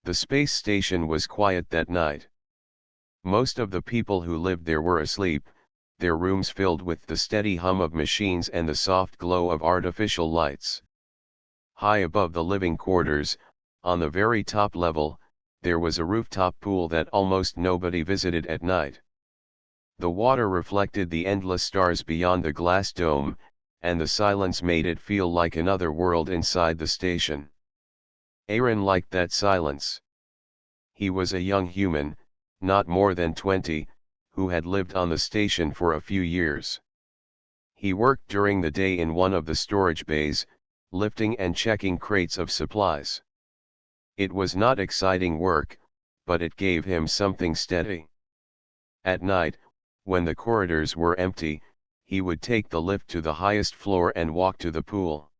The space station was quiet that night. Most of the people who lived there were asleep, their rooms filled with the steady hum of machines and the soft glow of artificial lights. High above the living quarters, on the very top level, there was a rooftop pool that almost nobody visited at night. The water reflected the endless stars beyond the glass dome, and the silence made it feel like another world inside the station. Aaron liked that silence. He was a young human, not more than 20, who had lived on the station for a few years. He worked during the day in one of the storage bays, lifting and checking crates of supplies. It was not exciting work, but it gave him something steady. At night, when the corridors were empty, he would take the lift to the highest floor and walk to the pool.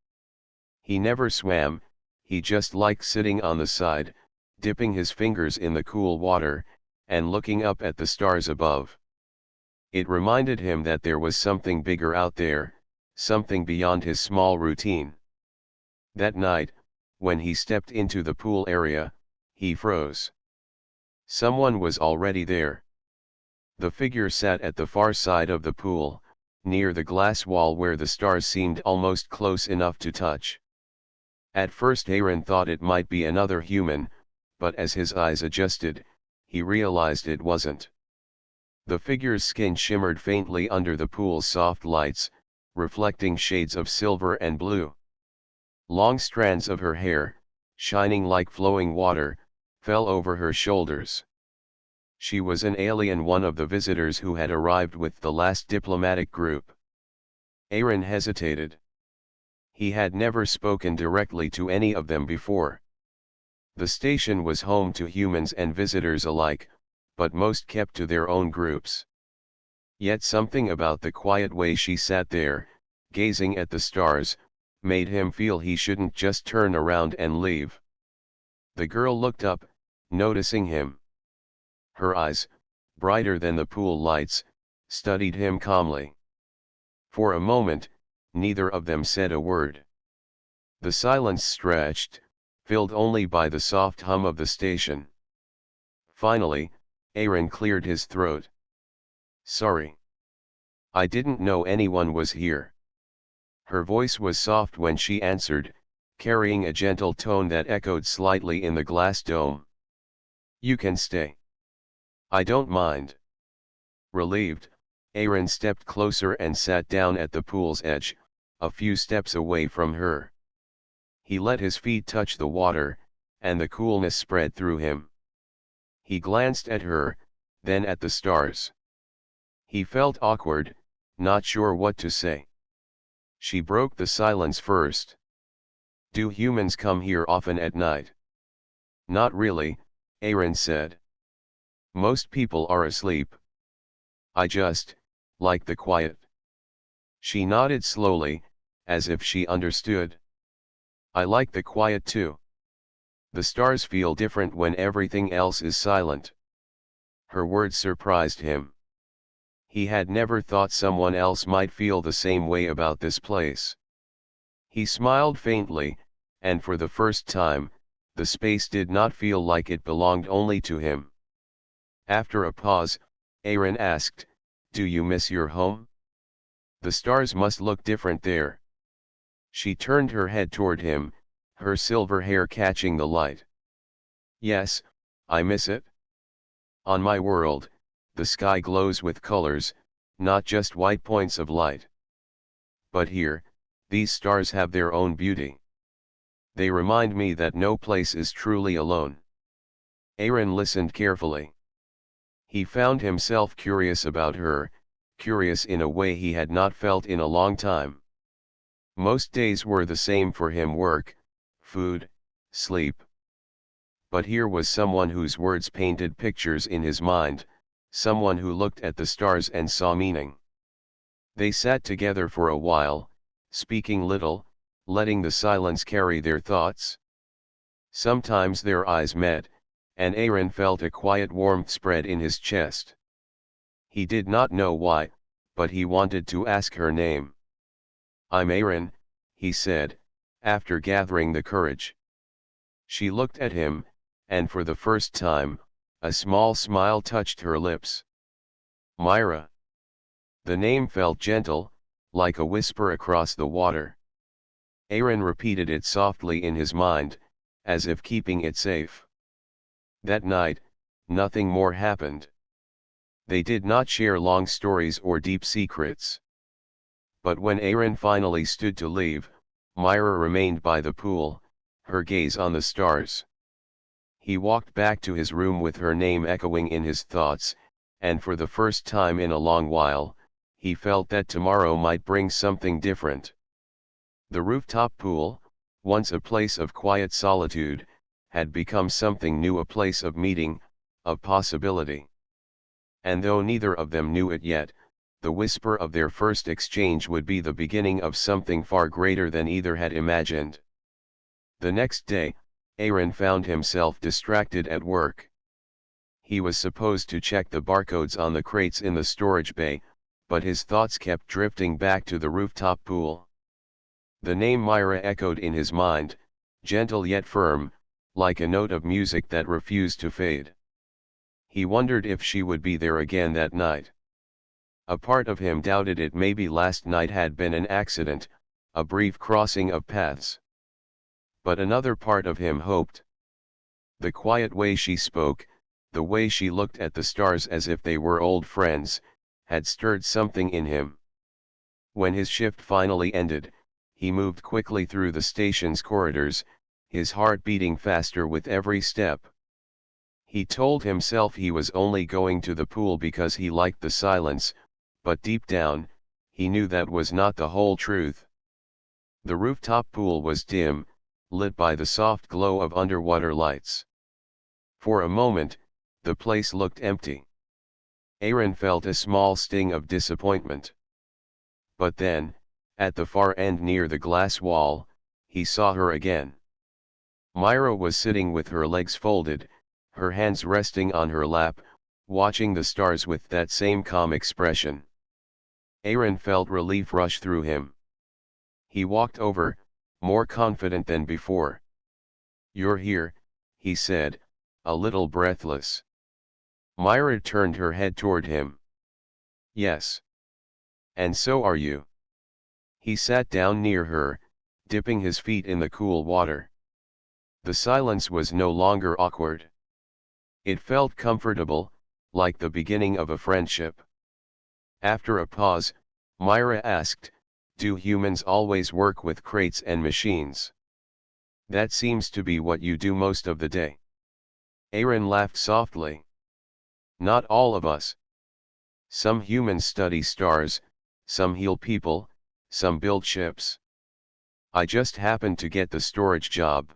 He never swam, he just liked sitting on the side, dipping his fingers in the cool water, and looking up at the stars above. It reminded him that there was something bigger out there, something beyond his small routine. That night, when he stepped into the pool area, he froze. Someone was already there. The figure sat at the far side of the pool, near the glass wall where the stars seemed almost close enough to touch. At first Aaron thought it might be another human, but as his eyes adjusted, he realized it wasn't. The figure's skin shimmered faintly under the pool's soft lights, reflecting shades of silver and blue. Long strands of her hair, shining like flowing water, fell over her shoulders. She was an alien, one of the visitors who had arrived with the last diplomatic group. Aaron hesitated. He had never spoken directly to any of them before. The station was home to humans and visitors alike, but most kept to their own groups. Yet something about the quiet way she sat there, gazing at the stars, made him feel he shouldn't just turn around and leave. The girl looked up, noticing him. Her eyes, brighter than the pool lights, studied him calmly. For a moment, neither of them said a word. The silence stretched, filled only by the soft hum of the station. Finally, Aaron cleared his throat. "Sorry. I didn't know anyone was here." Her voice was soft when she answered, carrying a gentle tone that echoed slightly in the glass dome. "You can stay. I don't mind." Relieved, Aaron stepped closer and sat down at the pool's edge, a few steps away from her. He let his feet touch the water, and the coolness spread through him. He glanced at her, then at the stars. He felt awkward, not sure what to say. She broke the silence first. "Do humans come here often at night?" "Not really," Aaron said. "Most people are asleep. I just like the quiet." She nodded slowly, as if she understood. "I like the quiet too. The stars feel different when everything else is silent." Her words surprised him. He had never thought someone else might feel the same way about this place. He smiled faintly, and for the first time, the space did not feel like it belonged only to him. After a pause, Aaron asked, "Do you miss your home? The stars must look different there." She turned her head toward him, her silver hair catching the light. "Yes, I miss it. On my world, the sky glows with colors, not just white points of light. But here, these stars have their own beauty. They remind me that no place is truly alone." Aaron listened carefully. He found himself curious about her, curious in a way he had not felt in a long time. Most days were the same for him: work, food, sleep. But here was someone whose words painted pictures in his mind, someone who looked at the stars and saw meaning. They sat together for a while, speaking little, letting the silence carry their thoughts. Sometimes their eyes met, and Aaron felt a quiet warmth spread in his chest. He did not know why, but he wanted to ask her name. "I'm Aaron," he said, after gathering the courage. She looked at him, and for the first time, a small smile touched her lips. Myra. The name felt gentle, like a whisper across the water. Aaron repeated it softly in his mind, as if keeping it safe. That night, nothing more happened. They did not share long stories or deep secrets. But when Aaron finally stood to leave, Myra remained by the pool, her gaze on the stars. He walked back to his room with her name echoing in his thoughts, and for the first time in a long while, he felt that tomorrow might bring something different. The rooftop pool, once a place of quiet solitude, had become something new, a place of meeting, of possibility. And though neither of them knew it yet, the whisper of their first exchange would be the beginning of something far greater than either had imagined. The next day, Aaron found himself distracted at work. He was supposed to check the barcodes on the crates in the storage bay, but his thoughts kept drifting back to the rooftop pool. The name Myra echoed in his mind, gentle yet firm, like a note of music that refused to fade. He wondered if she would be there again that night. A part of him doubted it. Maybe last night had been an accident, a brief crossing of paths. But another part of him hoped. The quiet way she spoke, the way she looked at the stars as if they were old friends, had stirred something in him. When his shift finally ended, he moved quickly through the station's corridors, his heart beating faster with every step. He told himself he was only going to the pool because he liked the silence, but deep down, he knew that was not the whole truth. The rooftop pool was dim, lit by the soft glow of underwater lights. For a moment, the place looked empty. Aaron felt a small sting of disappointment. But then, at the far end near the glass wall, he saw her again. Myra was sitting with her legs folded, her hands resting on her lap, watching the stars with that same calm expression. Aaron felt relief rush through him. He walked over, more confident than before. "You're here," he said, a little breathless. Myra turned her head toward him. "Yes. And so are you." He sat down near her, dipping his feet in the cool water. The silence was no longer awkward. It felt comfortable, like the beginning of a friendship. After a pause, Myra asked, "Do humans always work with crates and machines?" "That seems to be what you do most of the day." Aaron laughed softly. "Not all of us. Some humans study stars, some heal people, some build ships. I just happened to get the storage job.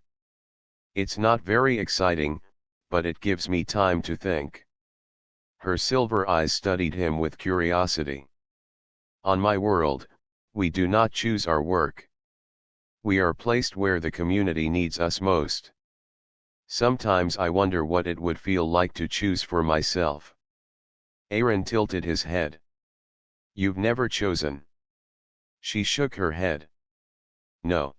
It's not very exciting, but it gives me time to think." Her silver eyes studied him with curiosity. "On my world, we do not choose our work. We are placed where the community needs us most. Sometimes I wonder what it would feel like to choose for myself." Aaron tilted his head. "You've never chosen." She shook her head. "No.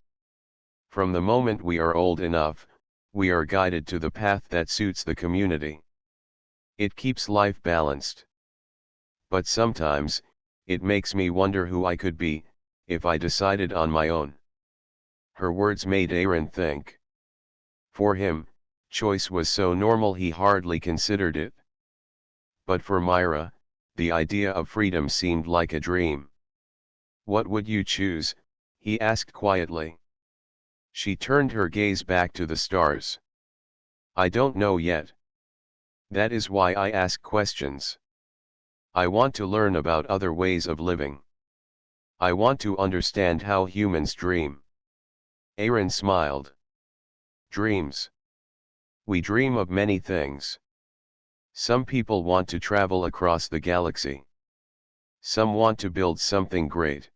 From the moment we are old enough, we are guided to the path that suits the community. It keeps life balanced. But sometimes, it makes me wonder who I could be, if I decided on my own." Her words made Aaron think. For him, choice was so normal he hardly considered it. But for Myra, the idea of freedom seemed like a dream. "What would you choose?" he asked quietly. She turned her gaze back to the stars. "I don't know yet. That is why I ask questions. I want to learn about other ways of living. I want to understand how humans dream." Aaron smiled. "Dreams. We dream of many things. Some people want to travel across the galaxy. Some want to build something great.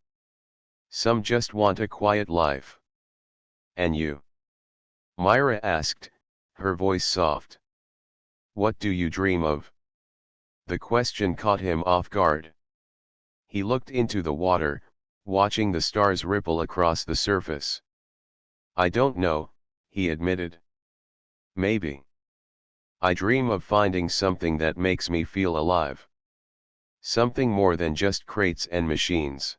Some just want a quiet life." "And you?" Myra asked, her voice soft. "What do you dream of?" The question caught him off guard. He looked into the water, watching the stars ripple across the surface. "I don't know," he admitted. "Maybe I dream of finding something that makes me feel alive. Something more than just crates and machines.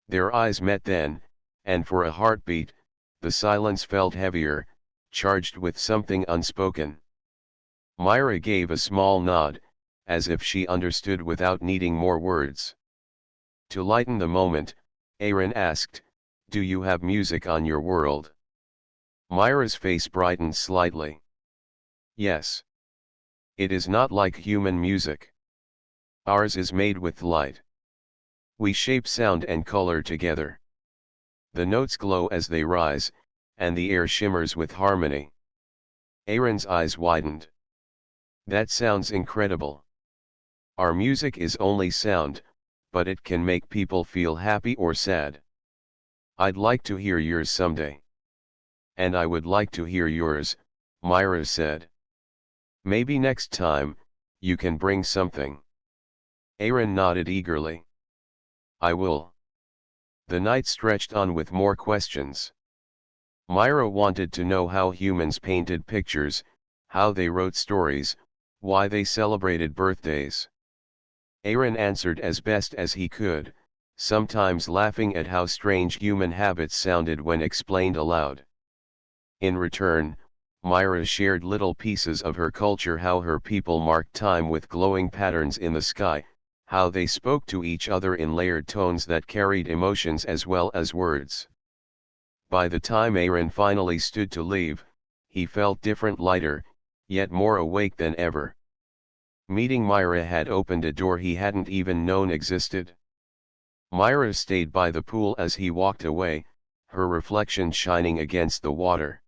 Their eyes met then, and for a heartbeat, the silence felt heavier, charged with something unspoken. Myra gave a small nod, as if she understood without needing more words. To lighten the moment, Aaron asked, "Do you have music on your world?" Myra's face brightened slightly. "Yes. It is not like human music. Ours is made with light. We shape sound and color together. The notes glow as they rise, and the air shimmers with harmony." Aaron's eyes widened. "That sounds incredible. Our music is only sound, but it can make people feel happy or sad. I'd like to hear yours someday." "And I would like to hear yours," Myra said. "Maybe next time, you can bring something." Aaron nodded eagerly. "I will." The night stretched on with more questions. Myra wanted to know how humans painted pictures, how they wrote stories, why they celebrated birthdays. Aaron answered as best as he could, sometimes laughing at how strange human habits sounded when explained aloud. In return, Myra shared little pieces of her culture, how her people marked time with glowing patterns in the sky, how they spoke to each other in layered tones that carried emotions as well as words. By the time Aaron finally stood to leave, he felt different, lighter, yet more awake than ever. Meeting Myra had opened a door he hadn't even known existed. Myra stayed by the pool as he walked away, her reflection shining against the water.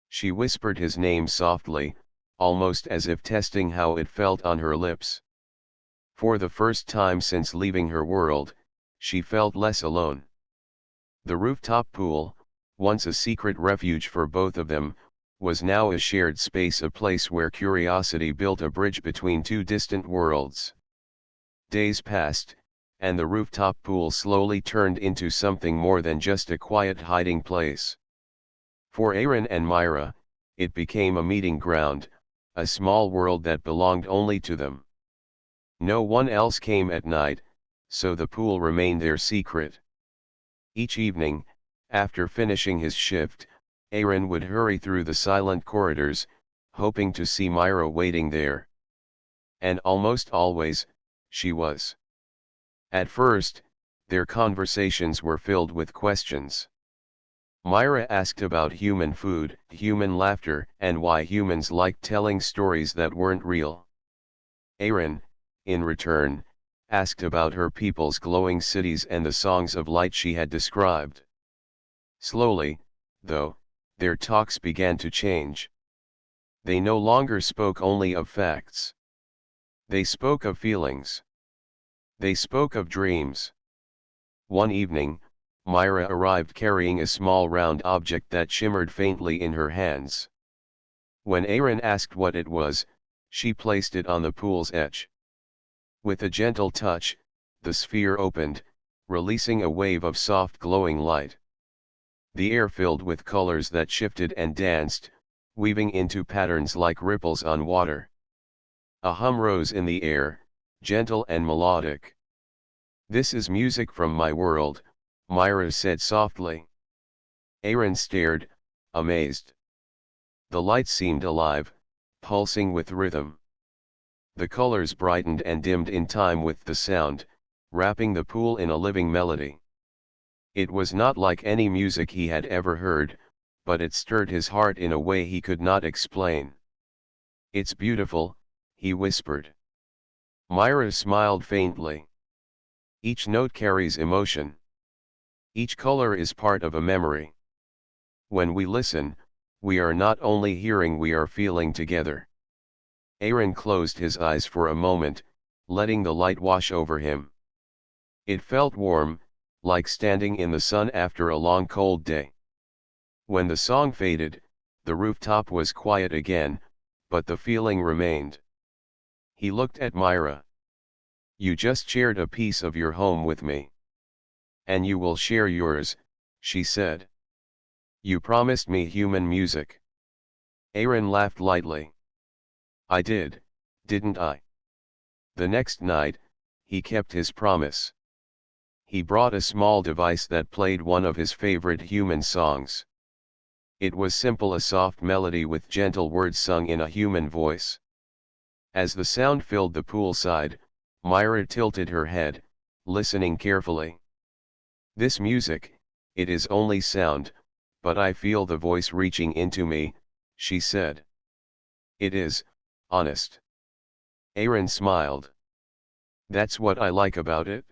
She whispered his name softly, almost as if testing how it felt on her lips. For the first time since leaving her world, she felt less alone. The rooftop pool, once a secret refuge for both of them, was now a shared space, a place where curiosity built a bridge between two distant worlds. Days passed, and the rooftop pool slowly turned into something more than just a quiet hiding place. For Aaron and Myra, it became a meeting ground, a small world that belonged only to them. No one else came at night, so the pool remained their secret. Each evening, after finishing his shift, Aaron would hurry through the silent corridors, hoping to see Myra waiting there. And almost always, she was. At first, their conversations were filled with questions. Myra asked about human food, human laughter, and why humans liked telling stories that weren't real. Aaron, in return, asked about her people's glowing cities and the songs of light she had described. Slowly, though, their talks began to change. They no longer spoke only of facts. They spoke of feelings. They spoke of dreams. One evening, Myra arrived carrying a small round object that shimmered faintly in her hands. When Aaron asked what it was, she placed it on the pool's edge. With a gentle touch, the sphere opened, releasing a wave of soft glowing light. The air filled with colors that shifted and danced, weaving into patterns like ripples on water. A hum rose in the air, gentle and melodic. "This is music from my world," Myra said softly. Aaron stared, amazed. The light seemed alive, pulsing with rhythm. The colors brightened and dimmed in time with the sound, wrapping the pool in a living melody. It was not like any music he had ever heard, but it stirred his heart in a way he could not explain. "It's beautiful," he whispered. Myra smiled faintly. "Each note carries emotion. Each color is part of a memory. When we listen, we are not only hearing, we are feeling together." Aaron closed his eyes for a moment, letting the light wash over him. It felt warm, like standing in the sun after a long cold day. When the song faded, the rooftop was quiet again, but the feeling remained. He looked at Myra. "You just shared a piece of your home with me. And you will share yours," she said. "You promised me human music." Aaron laughed lightly. I did, didn't I? The next night, he kept his promise. He brought a small device that played one of his favorite human songs. It was simple, a soft melody with gentle words sung in a human voice. As the sound filled the poolside, Myra tilted her head, listening carefully. This music, it is only sound, but I feel the voice reaching into me, she said. It is, honest. Aaron smiled. That's what I like about it.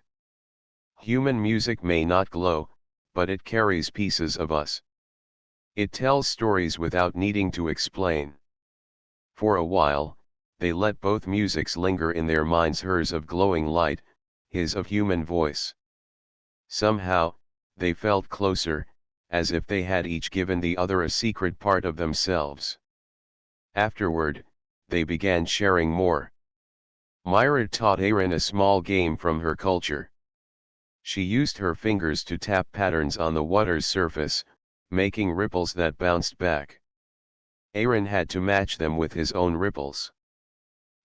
Human music may not glow, but it carries pieces of us. It tells stories without needing to explain. For a while, they let both musics linger in their minds, hers of glowing light, his of human voice. Somehow, they felt closer, as if they had each given the other a secret part of themselves. Afterward, they began sharing more. Myra taught Aaron a small game from her culture. She used her fingers to tap patterns on the water's surface, making ripples that bounced back. Aaron had to match them with his own ripples.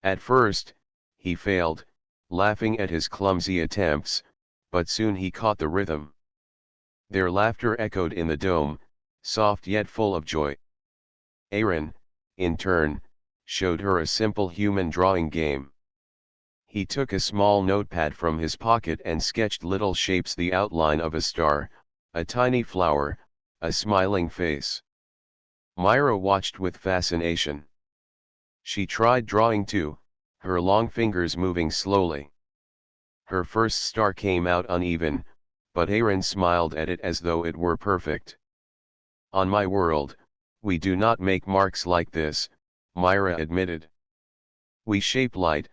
At first, he failed, laughing at his clumsy attempts, but soon he caught the rhythm. Their laughter echoed in the dome, soft yet full of joy. Aaron, in turn, showed her a simple human drawing game. He took a small notepad from his pocket and sketched little shapes, the outline of a star, a tiny flower, a smiling face. Myra watched with fascination. She tried drawing too, her long fingers moving slowly. Her first star came out uneven, but Aaron smiled at it as though it were perfect. On my world, we do not make marks like this, Myra admitted. We shape light,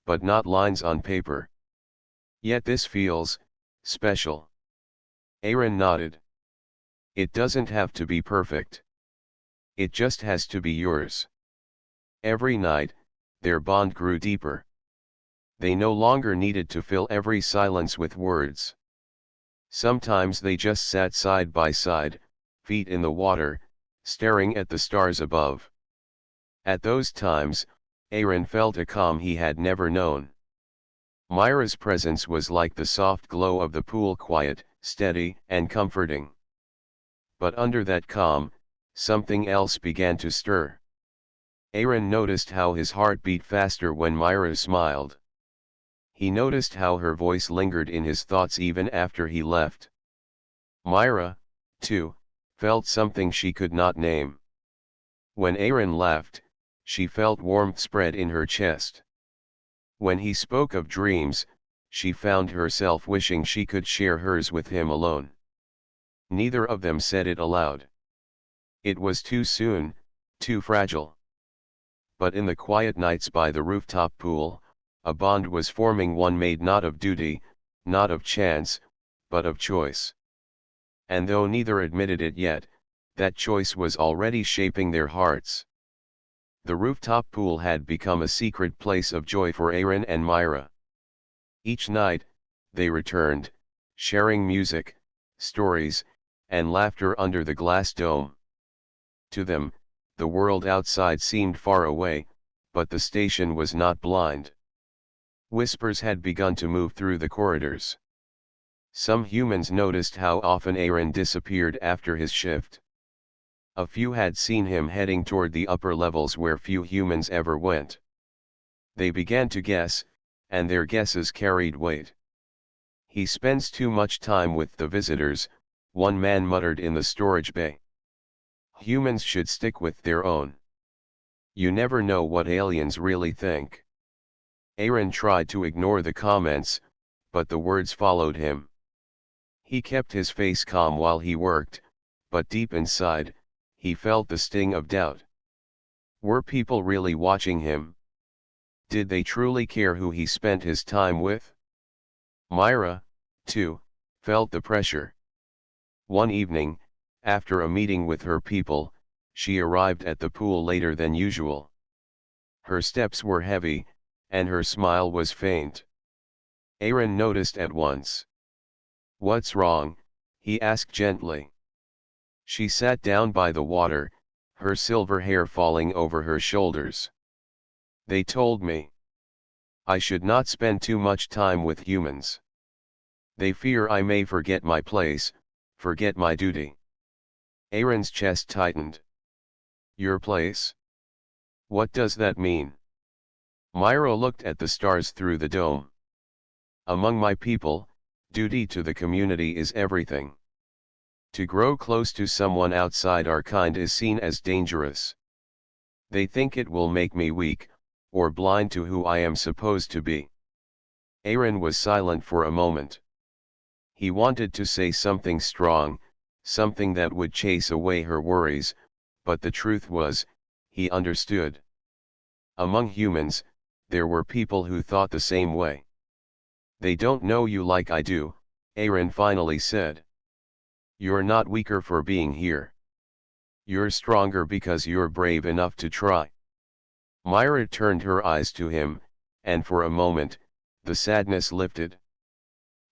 but not lines on paper. Yet this feels special. Aaron nodded. It doesn't have to be perfect. It just has to be yours. Every night, their bond grew deeper. They no longer needed to fill every silence with words. Sometimes they just sat side by side, feet in the water, staring at the stars above. At those times, Aaron felt a calm he had never known. Myra's presence was like the soft glow of the pool, quiet, steady, and comforting. But under that calm, something else began to stir. Aaron noticed how his heart beat faster when Myra smiled. He noticed how her voice lingered in his thoughts even after he left. Myra, too, felt something she could not name. When Aaron laughed, she felt warmth spread in her chest. When he spoke of dreams, she found herself wishing she could share hers with him alone. Neither of them said it aloud. It was too soon, too fragile. But in the quiet nights by the rooftop pool, a bond was forming, one made not of duty, not of chance, but of choice. And though neither admitted it yet, that choice was already shaping their hearts. The rooftop pool had become a secret place of joy for Aaron and Myra. Each night, they returned, sharing music, stories, and laughter under the glass dome. To them, the world outside seemed far away, but the station was not blind. Whispers had begun to move through the corridors. Some humans noticed how often Aaron disappeared after his shift. A few had seen him heading toward the upper levels where few humans ever went. They began to guess, and their guesses carried weight. He spends too much time with the visitors, one man muttered in the storage bay. Humans should stick with their own. You never know what aliens really think. Aaron tried to ignore the comments, but the words followed him. He kept his face calm while he worked, but deep inside, he felt the sting of doubt. Were people really watching him? Did they truly care who he spent his time with? Myra, too, felt the pressure. One evening, after a meeting with her people, she arrived at the pool later than usual. Her steps were heavy, and her smile was faint. Aaron noticed at once. "What's wrong?" he asked gently. She sat down by the water, her silver hair falling over her shoulders. They told me I should not spend too much time with humans. They fear I may forget my place, forget my duty. Aaron's chest tightened. Your place? What does that mean? Myra looked at the stars through the dome. Among my people, duty to the community is everything. To grow close to someone outside our kind is seen as dangerous. They think it will make me weak, or blind to who I am supposed to be. Aaron was silent for a moment. He wanted to say something strong, something that would chase away her worries, but the truth was, he understood. Among humans, there were people who thought the same way. They don't know you like I do, Aaron finally said. You're not weaker for being here. You're stronger because you're brave enough to try. Myra turned her eyes to him, and for a moment, the sadness lifted.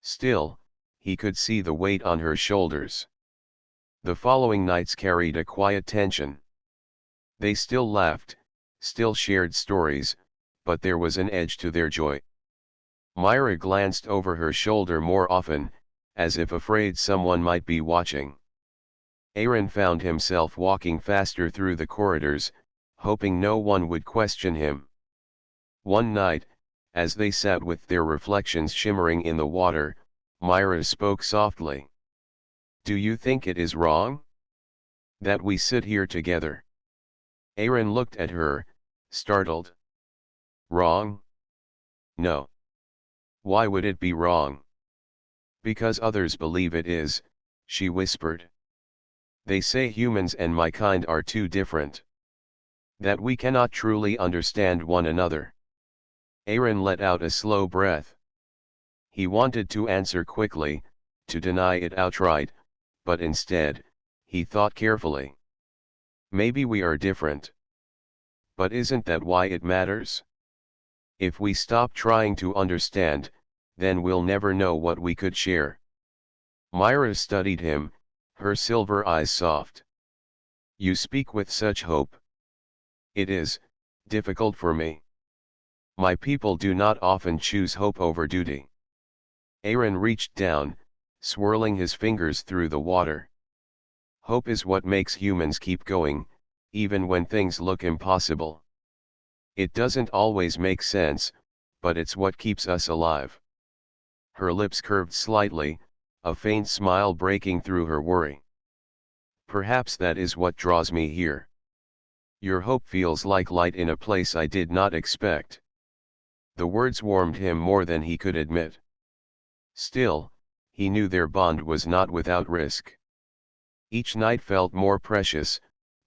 Still, he could see the weight on her shoulders. The following nights carried a quiet tension. They still laughed, still shared stories, but there was an edge to their joy. Myra glanced over her shoulder more often, as if afraid someone might be watching. Aaron found himself walking faster through the corridors, hoping no one would question him. One night, as they sat with their reflections shimmering in the water, Myra spoke softly. Do you think it is wrong that we sit here together? Aaron looked at her, startled. Wrong? No. Why would it be wrong? Because others believe it is, she whispered. They say humans and my kind are too different. That we cannot truly understand one another. Aaron let out a slow breath. He wanted to answer quickly, to deny it outright, but instead, he thought carefully. Maybe we are different. But isn't that why it matters? If we stop trying to understand, then we'll never know what we could share. Myra studied him, her silver eyes soft. You speak with such hope. It is difficult for me. My people do not often choose hope over duty. Aaron reached down, swirling his fingers through the water. Hope is what makes humans keep going, even when things look impossible. It doesn't always make sense, but it's what keeps us alive. Her lips curved slightly, a faint smile breaking through her worry. Perhaps that is what draws me here. Your hope feels like light in a place I did not expect. The words warmed him more than he could admit. Still, he knew their bond was not without risk. Each night felt more precious,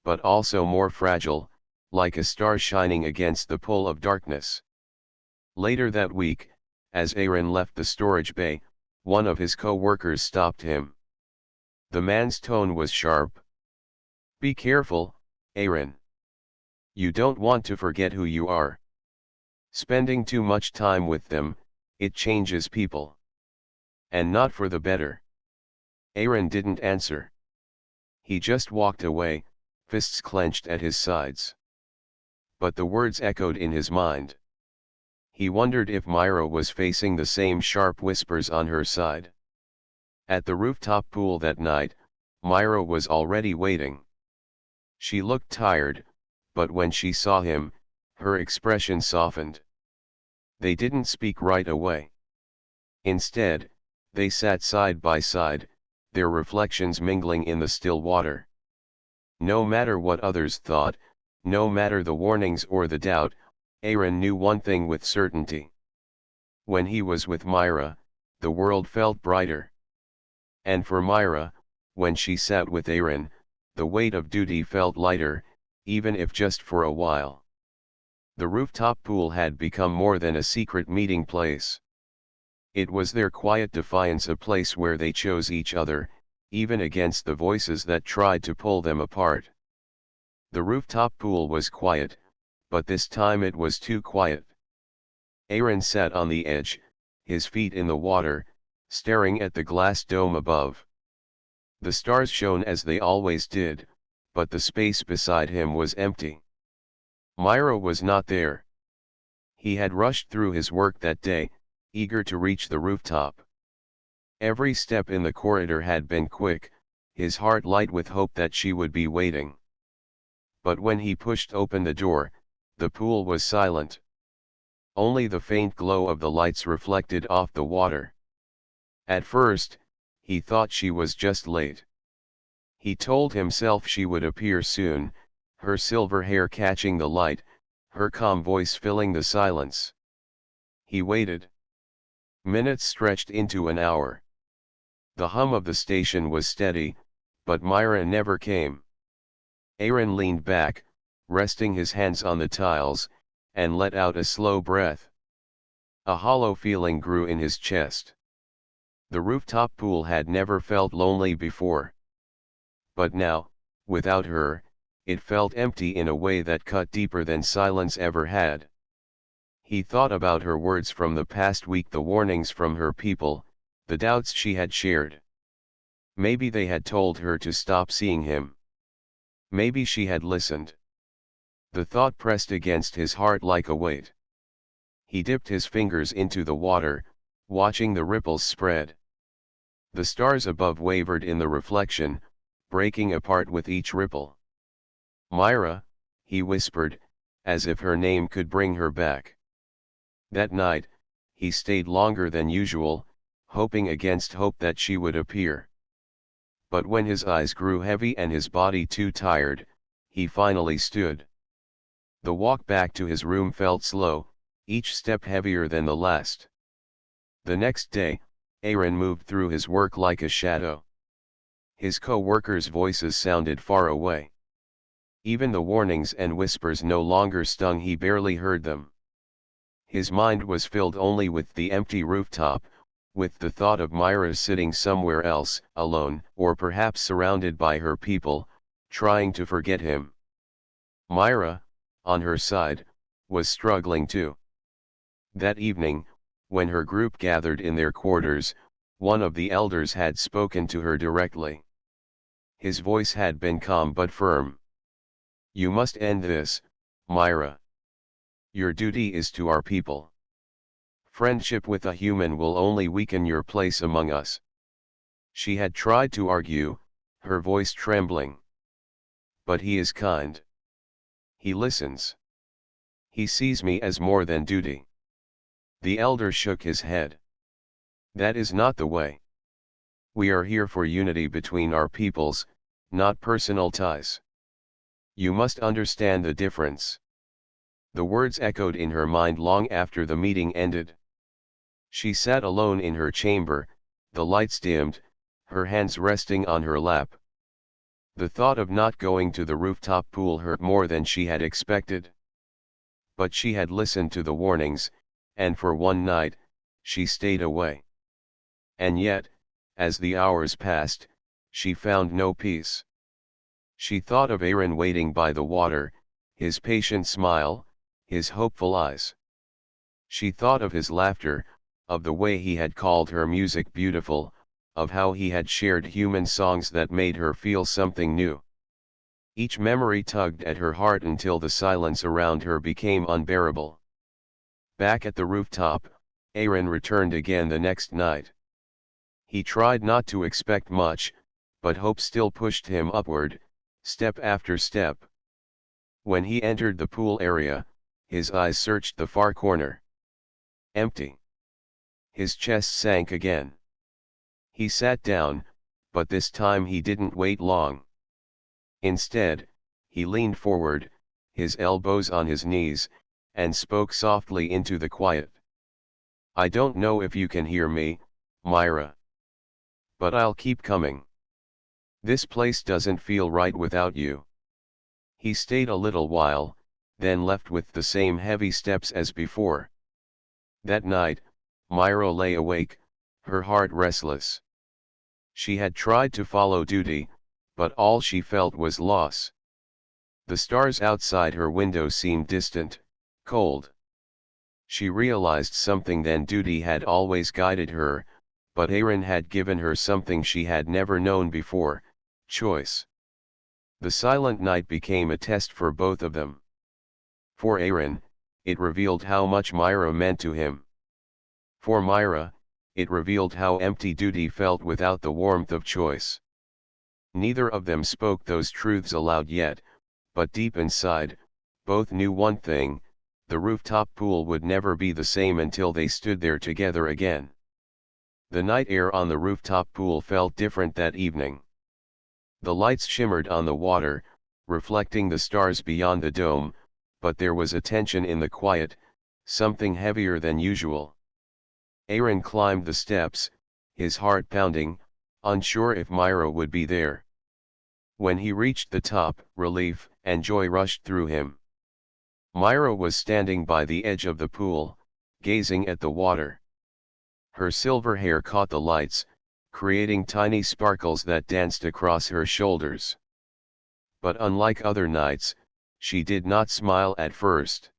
but also more fragile, like a star shining against the pull of darkness. Later that week, as Aaron left the storage bay, one of his co-workers stopped him. The man's tone was sharp. Be careful, Aaron. You don't want to forget who you are. Spending too much time with them, it changes people. And not for the better. Aaron didn't answer. He just walked away, fists clenched at his sides. But the words echoed in his mind. He wondered if Myra was facing the same sharp whispers on her side. At the rooftop pool that night, Myra was already waiting. She looked tired, but when she saw him, her expression softened. They didn't speak right away. Instead, they sat side by side, their reflections mingling in the still water. No matter what others thought, no matter the warnings or the doubt, Aaron knew one thing with certainty. When he was with Myra, the world felt brighter. And for Myra, when she sat with Aaron, the weight of duty felt lighter, even if just for a while. The rooftop pool had become more than a secret meeting place. It was their quiet defiance, a place where they chose each other, even against the voices that tried to pull them apart. The rooftop pool was quiet, but this time it was too quiet. Aaron sat on the edge, his feet in the water, staring at the glass dome above. The stars shone as they always did, but the space beside him was empty. Myra was not there. He had rushed through his work that day, eager to reach the rooftop. Every step in the corridor had been quick, his heart light with hope that she would be waiting. But when he pushed open the door, the pool was silent. Only the faint glow of the lights reflected off the water. At first, he thought she was just late. He told himself she would appear soon, her silver hair catching the light, her calm voice filling the silence. He waited. Minutes stretched into an hour. The hum of the station was steady, but Myra never came. Aaron leaned back, resting his hands on the tiles, and let out a slow breath. A hollow feeling grew in his chest. The rooftop pool had never felt lonely before. But now, without her, it felt empty in a way that cut deeper than silence ever had. He thought about her words from the past week, the warnings from her people, the doubts she had shared. Maybe they had told her to stop seeing him. Maybe she had listened. The thought pressed against his heart like a weight. He dipped his fingers into the water, watching the ripples spread. The stars above wavered in the reflection, breaking apart with each ripple. "Myra," he whispered, as if her name could bring her back. That night, he stayed longer than usual, hoping against hope that she would appear. But when his eyes grew heavy and his body too tired, he finally stood. The walk back to his room felt slow, each step heavier than the last. The next day, Aaron moved through his work like a shadow. His co-workers' voices sounded far away. Even the warnings and whispers no longer stung, he barely heard them. His mind was filled only with the empty rooftop, with the thought of Myra sitting somewhere else, alone, or perhaps surrounded by her people, trying to forget him. Myra, on her side, was struggling too. That evening, when her group gathered in their quarters, one of the elders had spoken to her directly. His voice had been calm but firm. "You must end this, Myra. Your duty is to our people. Friendship with a human will only weaken your place among us." She had tried to argue, her voice trembling. "But he is kind. He listens. He sees me as more than duty." The elder shook his head. "That is not the way. We are here for unity between our peoples, not personal ties. You must understand the difference." The words echoed in her mind long after the meeting ended. She sat alone in her chamber, the lights dimmed, her hands resting on her lap. The thought of not going to the rooftop pool hurt more than she had expected. But she had listened to the warnings, and for one night, she stayed away. And yet, as the hours passed, she found no peace. She thought of Aaron waiting by the water, his patient smile, his hopeful eyes. She thought of his laughter, of the way he had called her music beautiful, of how he had shared human songs that made her feel something new. Each memory tugged at her heart until the silence around her became unbearable. Back at the rooftop, Aaron returned again the next night. He tried not to expect much, but hope still pushed him upward, step after step. When he entered the pool area, his eyes searched the far corner. Empty. His chest sank again. He sat down, but this time he didn't wait long. Instead, he leaned forward, his elbows on his knees, and spoke softly into the quiet. "I don't know if you can hear me, Myra. But I'll keep coming. This place doesn't feel right without you." He stayed a little while, then left with the same heavy steps as before. That night, Myra lay awake, her heart restless. She had tried to follow duty, but all she felt was loss. The stars outside her window seemed distant, cold. She realized something then: duty had always guided her, but Aaron had given her something she had never known before: choice. The silent night became a test for both of them. For Aaron, it revealed how much Myra meant to him. For Myra, it revealed how empty duty felt without the warmth of choice. Neither of them spoke those truths aloud yet, but deep inside, both knew one thing: the rooftop pool would never be the same until they stood there together again. The night air on the rooftop pool felt different that evening. The lights shimmered on the water, reflecting the stars beyond the dome, but there was a tension in the quiet, something heavier than usual. Aaron climbed the steps, his heart pounding, unsure if Myra would be there. When he reached the top, relief and joy rushed through him. Myra was standing by the edge of the pool, gazing at the water. Her silver hair caught the lights, creating tiny sparkles that danced across her shoulders. But unlike other nights, she did not smile at first.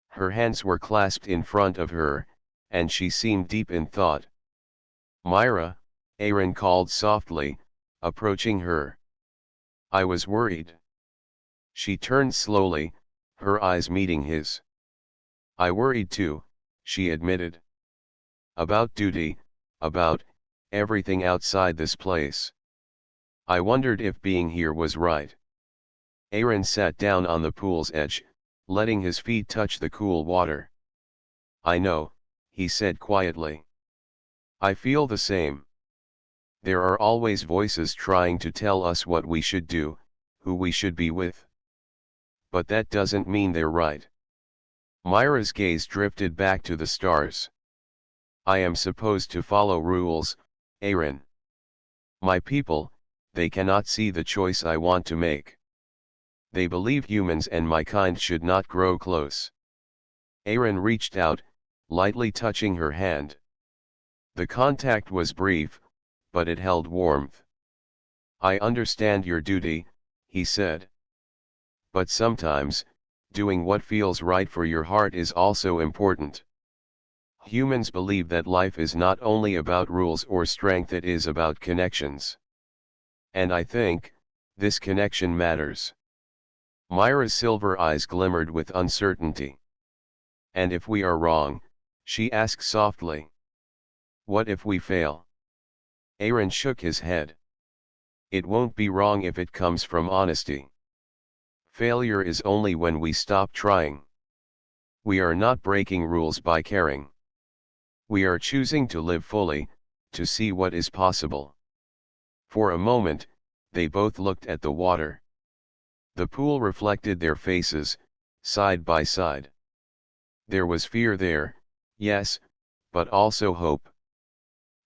Her hands were clasped in front of her, and she seemed deep in thought. "Myra," Aaron called softly, approaching her. "I was worried." She turned slowly, her eyes meeting his. "I worried too," she admitted. "About duty, about everything outside this place. I wondered if being here was right." Aaron sat down on the pool's edge, letting his feet touch the cool water. "I know," he said quietly. "I feel the same. There are always voices trying to tell us what we should do, who we should be with. But that doesn't mean they're right." Myra's gaze drifted back to the stars. "I am supposed to follow rules, Aaron. My people, they cannot see the choice I want to make. They believe humans and my kind should not grow close." Aaron reached out, lightly touching her hand. The contact was brief, but it held warmth. "I understand your duty," he said. "But sometimes, doing what feels right for your heart is also important. Humans believe that life is not only about rules or strength, it is about connections. And I think, this connection matters." Myra's silver eyes glimmered with uncertainty. "And if we are wrong?" she asked softly. "What if we fail?" Aaron shook his head. "It won't be wrong if it comes from honesty. Failure is only when we stop trying. We are not breaking rules by caring. We are choosing to live fully, to see what is possible." For a moment, they both looked at the water. The pool reflected their faces, side by side. There was fear there, yes, but also hope.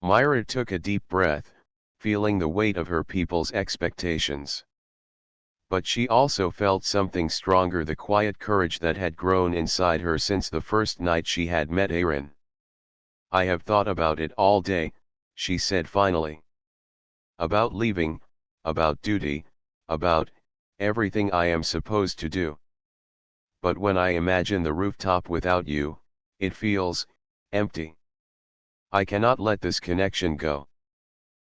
Myra took a deep breath, feeling the weight of her people's expectations. But she also felt something stronger, the quiet courage that had grown inside her since the first night she had met Aaron. "I have thought about it all day," she said finally. "About leaving, about duty, about everything I am supposed to do. But when I imagine the rooftop without you, it feels empty. I cannot let this connection go."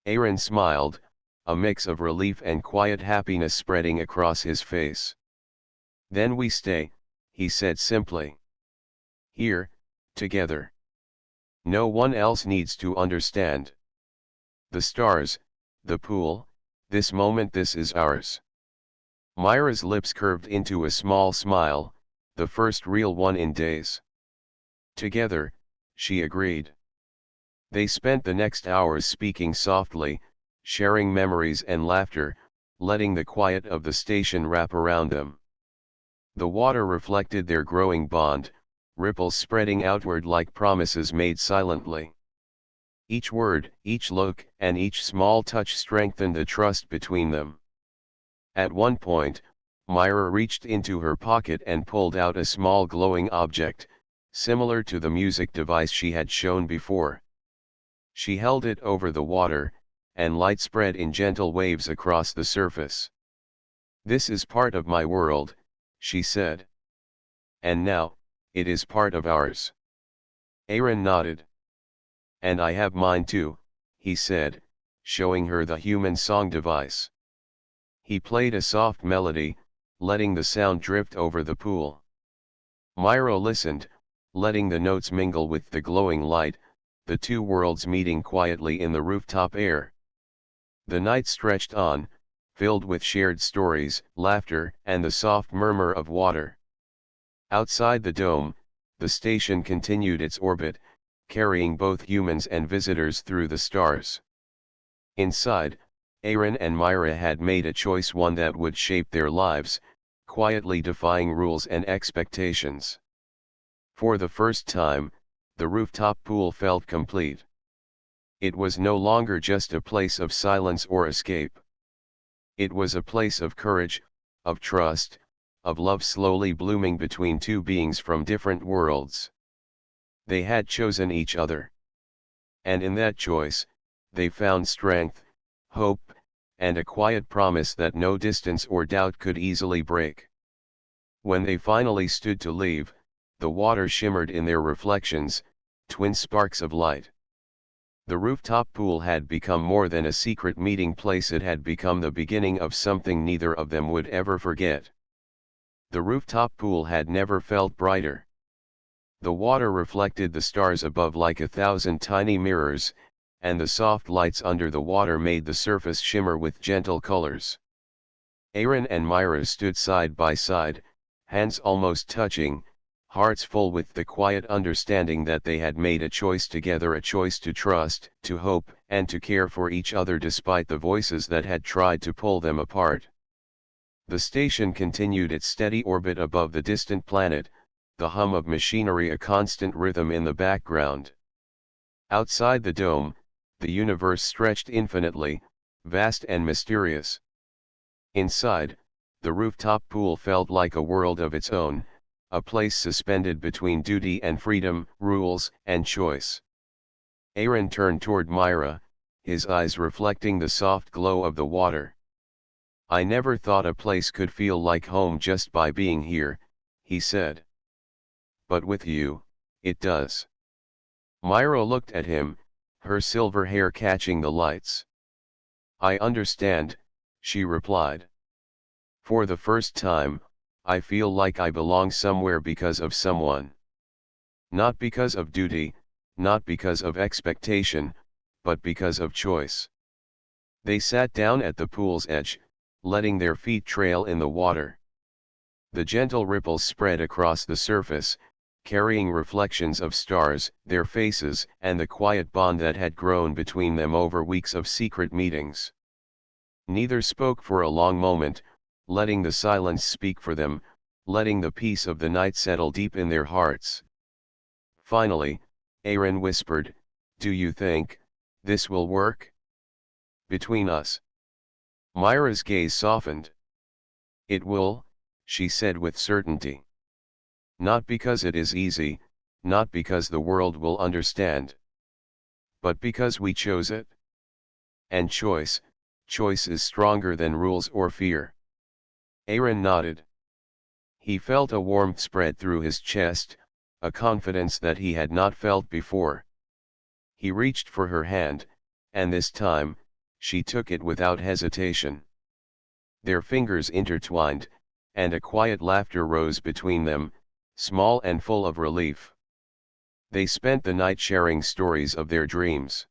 Aaron smiled, a mix of relief and quiet happiness spreading across his face. "Then we stay," he said simply. "Here, together. No one else needs to understand. The stars, the pool, this moment, this is ours." Myra's lips curved into a small smile, the first real one in days. "Together," she agreed. They spent the next hours speaking softly, sharing memories and laughter, letting the quiet of the station wrap around them. The water reflected their growing bond, ripples spreading outward like promises made silently. Each word, each look, and each small touch strengthened the trust between them. At one point, Myra reached into her pocket and pulled out a small glowing object, similar to the music device she had shown before. She held it over the water, and light spread in gentle waves across the surface. "This is part of my world," she said. "And now, it is part of ours." Aaron nodded. "And I have mine too," he said, showing her the human song device. He played a soft melody, letting the sound drift over the pool. Myra listened, letting the notes mingle with the glowing light, the two worlds meeting quietly in the rooftop air. The night stretched on, filled with shared stories, laughter, and the soft murmur of water. Outside the dome, the station continued its orbit, carrying both humans and visitors through the stars. Inside, Aaron and Myra had made a choice, one that would shape their lives, quietly defying rules and expectations. For the first time, the rooftop pool felt complete. It was no longer just a place of silence or escape. It was a place of courage, of trust, of love slowly blooming between two beings from different worlds. They had chosen each other. And in that choice, they found strength, hope, and a quiet promise that no distance or doubt could easily break. When they finally stood to leave, the water shimmered in their reflections, twin sparks of light. The rooftop pool had become more than a secret meeting place, it had become the beginning of something neither of them would ever forget. The rooftop pool had never felt brighter. The water reflected the stars above like 1,000 tiny mirrors, and the soft lights under the water made the surface shimmer with gentle colors. Aaron and Myra stood side by side, hands almost touching, hearts full with the quiet understanding that they had made a choice together, a choice to trust, to hope, and to care for each other despite the voices that had tried to pull them apart. The station continued its steady orbit above the distant planet, the hum of machinery a constant rhythm in the background. Outside the dome, the universe stretched infinitely, vast and mysterious. Inside, the rooftop pool felt like a world of its own, a place suspended between duty and freedom, rules and choice. Aaron turned toward Myra, his eyes reflecting the soft glow of the water. "I never thought a place could feel like home just by being here," he said. "But with you, it does." Myra looked at him, her silver hair catching the lights. "I understand," she replied. "For the first time, I feel like I belong somewhere because of someone. Not because of duty, not because of expectation, but because of choice." They sat down at the pool's edge, letting their feet trail in the water. The gentle ripples spread across the surface, carrying reflections of stars, their faces, and the quiet bond that had grown between them over weeks of secret meetings. Neither spoke for a long moment, letting the silence speak for them, letting the peace of the night settle deep in their hearts. Finally, Aaron whispered, "Do you think this will work? Between us?" Myra's gaze softened. "It will," she said with certainty. "Not because it is easy, not because the world will understand. But because we chose it. And choice is stronger than rules or fear." Aaron nodded. He felt a warmth spread through his chest, a confidence that he had not felt before. He reached for her hand, and this time, she took it without hesitation. Their fingers intertwined, and a quiet laughter rose between them, small and full of relief. They spent the night sharing stories of their dreams.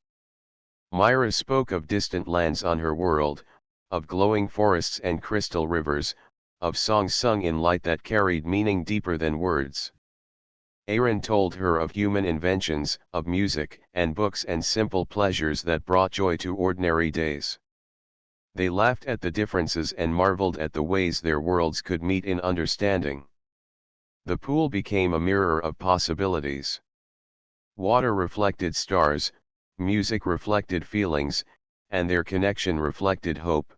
Myra spoke of distant lands on her world, of glowing forests and crystal rivers, of songs sung in light that carried meaning deeper than words. Aaron told her of human inventions, of music and books and simple pleasures that brought joy to ordinary days. They laughed at the differences and marveled at the ways their worlds could meet in understanding. The pool became a mirror of possibilities. Water reflected stars, music reflected feelings, and their connection reflected hope.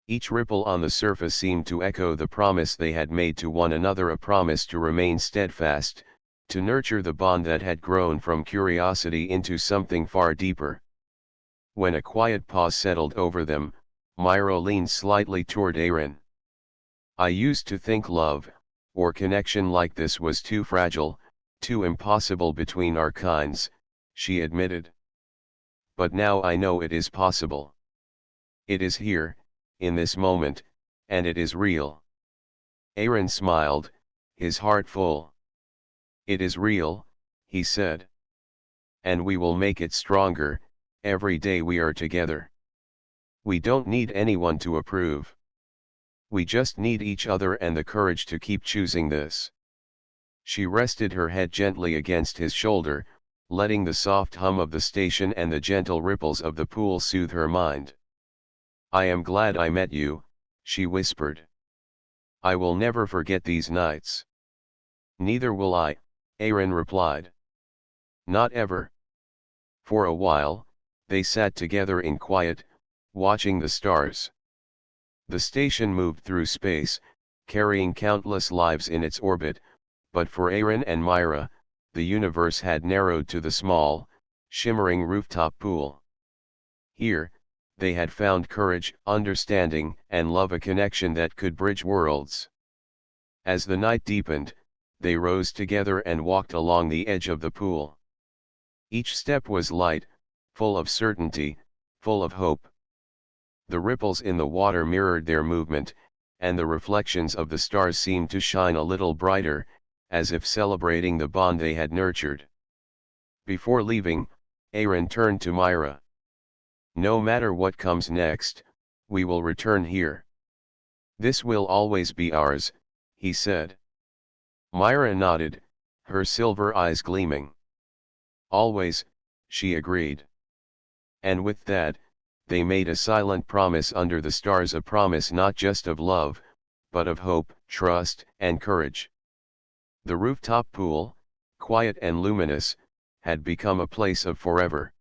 Each ripple on the surface seemed to echo the promise they had made to one another, a promise to remain steadfast, to nurture the bond that had grown from curiosity into something far deeper. When a quiet pause settled over them, Myra leaned slightly toward Aaron. "I used to think love, or connection like this was too fragile, too impossible between our kinds," she admitted. "But now I know it is possible. It is here, in this moment, and it is real." Aaron smiled, his heart full. "It is real," he said. "And we will make it stronger, every day we are together. We don't need anyone to approve. We just need each other and the courage to keep choosing this." She rested her head gently against his shoulder, letting the soft hum of the station and the gentle ripples of the pool soothe her mind. "I am glad I met you," she whispered. "I will never forget these nights." "Neither will I," Aaron replied. "Not ever." For a while, they sat together in quiet, watching the stars. The station moved through space, carrying countless lives in its orbit, but for Aaron and Myra, the universe had narrowed to the small, shimmering rooftop pool. Here, they had found courage, understanding, and love, a connection that could bridge worlds. As the night deepened, they rose together and walked along the edge of the pool. Each step was light, full of certainty, full of hope. The ripples in the water mirrored their movement, and the reflections of the stars seemed to shine a little brighter, as if celebrating the bond they had nurtured. Before leaving, Aaron turned to Myra. "No matter what comes next, we will return here. This will always be ours," he said. Myra nodded, her silver eyes gleaming. "Always," she agreed. And with that, they made a silent promise under the stars, a promise not just of love, but of hope, trust, and courage. The rooftop pool, quiet and luminous, had become a place of forever.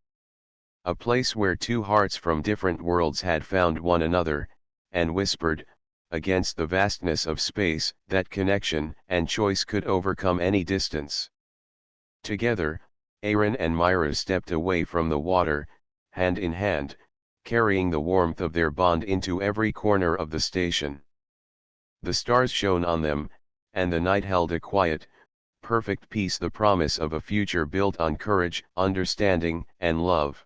A place where two hearts from different worlds had found one another, and whispered, against the vastness of space, that connection and choice could overcome any distance. Together, Aaron and Myra stepped away from the water, hand in hand, carrying the warmth of their bond into every corner of the station. The stars shone on them, and the night held a quiet, perfect peace, the promise of a future built on courage, understanding, and love.